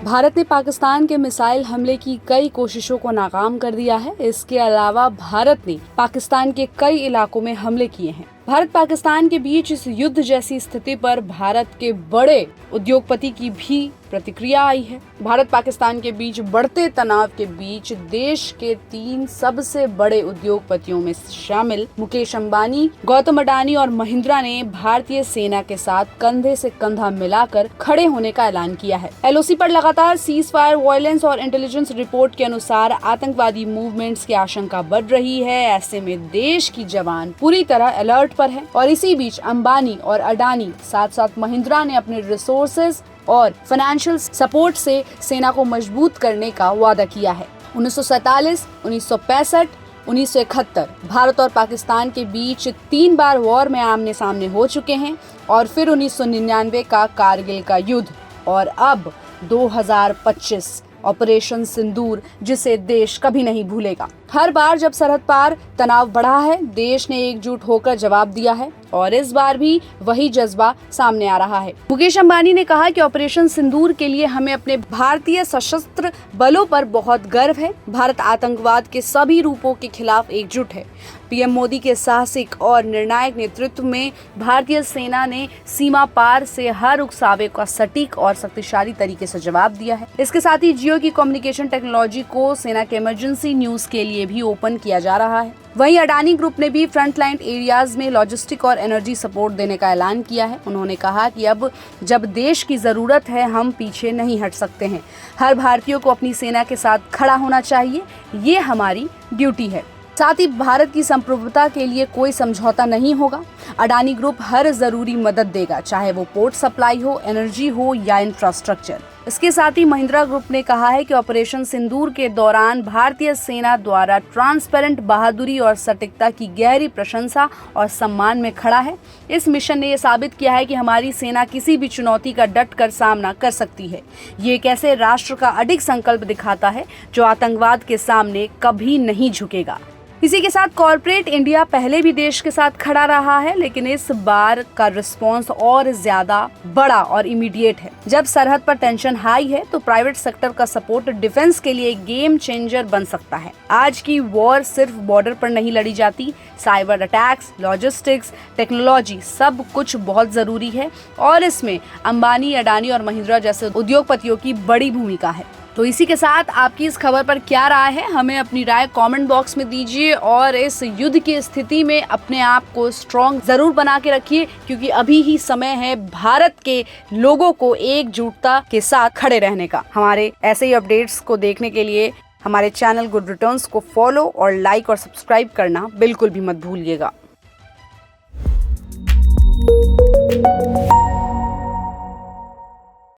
भारत ने पाकिस्तान के मिसाइल हमले की कई कोशिशों को नाकाम कर दिया है। इसके अलावा भारत ने पाकिस्तान के कई इलाकों में हमले किए हैं। भारत पाकिस्तान के बीच इस युद्ध जैसी स्थिति पर भारत के बड़े उद्योगपति की भी प्रतिक्रिया आई है। भारत पाकिस्तान के बीच बढ़ते तनाव के बीच देश के 3 सबसे बड़े उद्योगपतियों में शामिल मुकेश अंबानी, गौतम अडानी और महिंद्रा ने भारतीय सेना के साथ कंधे से कंधा मिलाकर खड़े होने का ऐलान किया है। एलओसी पर लगातार सीज फायर वायलेंस और इंटेलिजेंस रिपोर्ट के अनुसार आतंकवादी मूवमेंट्स की आशंका बढ़ रही है। ऐसे में देश की जवान पूरी तरह अलर्ट पर है और इसी बीच अंबानी और अडानी साथ साथ महिंद्रा ने अपने रिसोर्सेज और फाइनेंशियल सपोर्ट से सेना को मजबूत करने का वादा किया है। 1947, 1965, 1971 भारत और पाकिस्तान के बीच 3 बार वॉर में आमने सामने हो चुके हैं और फिर 1999 का कारगिल का युद्ध और अब 2025 ऑपरेशन सिंदूर, जिसे देश कभी नहीं भूलेगा। हर बार जब सरहद पार तनाव बढ़ा है, देश ने एकजुट होकर जवाब दिया है और इस बार भी वही जज्बा सामने आ रहा है। मुकेश अंबानी ने कहा कि ऑपरेशन सिंदूर के लिए हमें अपने भारतीय सशस्त्र बलों पर बहुत गर्व है। भारत आतंकवाद के सभी रूपों के खिलाफ एकजुट है। पीएम मोदी के साहसिक और निर्णायक नेतृत्व में भारतीय सेना ने सीमा पार से हर उकसावे का सटीक और शक्तिशाली तरीके से जवाब दिया है। इसके साथ ही जियो की कम्युनिकेशन टेक्नोलॉजी को सेना के इमरजेंसी न्यूज के लिए भी ओपन किया जा रहा है। वहीं अडानी ग्रुप ने भी फ्रंटलाइन एरियाज में लॉजिस्टिक और एनर्जी सपोर्ट देने का ऐलान किया है। उन्होंने कहा कि अब जब देश की जरूरत है, हम पीछे नहीं हट सकते हैं। हर भारतीय को अपनी सेना के साथ खड़ा होना चाहिए, ये हमारी ड्यूटी है। साथ ही भारत की संप्रभुता के लिए कोई समझौता नहीं होगा। अडानी ग्रुप हर जरूरी मदद देगा, चाहे वो पोर्ट सप्लाई हो, एनर्जी हो या इंफ्रास्ट्रक्चर। इसके साथ ही महिंद्रा ग्रुप ने कहा है कि ऑपरेशन सिंदूर के दौरान भारतीय सेना द्वारा ट्रांसपेरेंट बहादुरी और सटीकता की गहरी प्रशंसा और सम्मान में खड़ा है। इस मिशन ने यह साबित किया है कि हमारी सेना किसी भी चुनौती का डट कर सामना कर सकती है। ये एक ऐसे राष्ट्र का अडिग संकल्प दिखाता है जो आतंकवाद के सामने कभी नहीं झुकेगा। इसी के साथ कॉर्पोरेट इंडिया पहले भी देश के साथ खड़ा रहा है, लेकिन इस बार का रिस्पॉन्स और ज्यादा बड़ा और इमीडिएट है। जब सरहद पर टेंशन हाई है तो प्राइवेट सेक्टर का सपोर्ट डिफेंस के लिए गेम चेंजर बन सकता है। आज की वॉर सिर्फ बॉर्डर पर नहीं लड़ी जाती। साइबर अटैक्स, लॉजिस्टिक्स, टेक्नोलॉजी सब कुछ बहुत जरूरी है और इसमें अंबानी, अडानी और महिंद्रा जैसे उद्योगपतियों की बड़ी भूमिका है। तो इसी के साथ आपकी इस खबर पर क्या राय है, हमें अपनी राय कमेंट बॉक्स में दीजिए और इस युद्ध की स्थिति में अपने आप को स्ट्रॉन्ग जरूर बना के रखिए, क्योंकि अभी ही समय है भारत के लोगों को एकजुटता के साथ खड़े रहने का। हमारे ऐसे ही अपडेट्स को देखने के लिए हमारे चैनल गुड रिटर्न्स को फॉलो और लाइक और सब्सक्राइब करना बिल्कुल भी मत भूलिएगा।